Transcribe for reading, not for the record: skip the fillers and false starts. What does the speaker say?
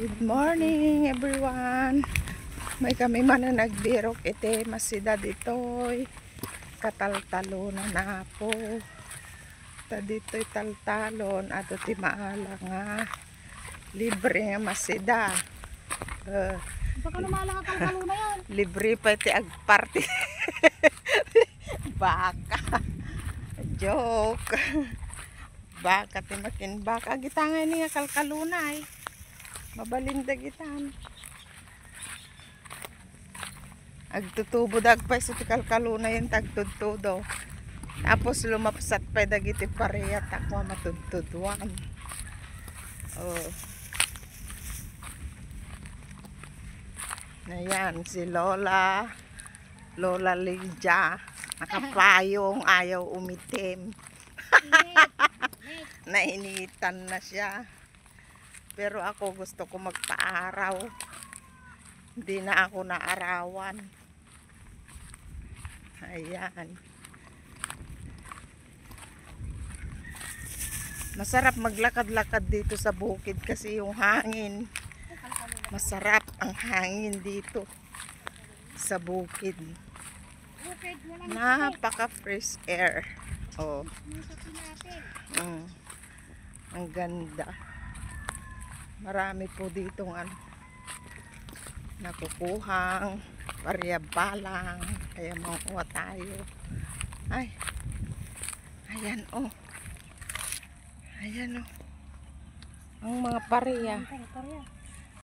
Good morning everyone. May kami man na nagbirok ite masida ditoy. Kataltalon na po. Ta ditoy taltalon ato ti maala nga. Libre nga masida. Baka namala ka taltalon na yan. Libre pa iti agparty. Baka. Joke. Baka ti makin baka gitangay niya kalkalunay. Mabalinda gitan. Agtutubo dagpay sa tikalkaluna yung tagtudtudo. Tapos lumapsat pa dagiti parehat ako matudtudwan. Oh. Ayan si Lola. Lola Lydia. Nakapayong ayaw umitim. Nainitan na siya. Pero ako gusto ko magpa-araw. Hindi na ako naarawan. Ayan. Masarap maglakad-lakad dito sa bukid kasi yung hangin. Masarap ang hangin dito sa bukid. Napaka fresh air. Oh. Ang ganda. Marami po ditong nakukuhang paryabalang, kaya makuha tayo. Ay, ayan oh. Ayan oh. Ang mga parya.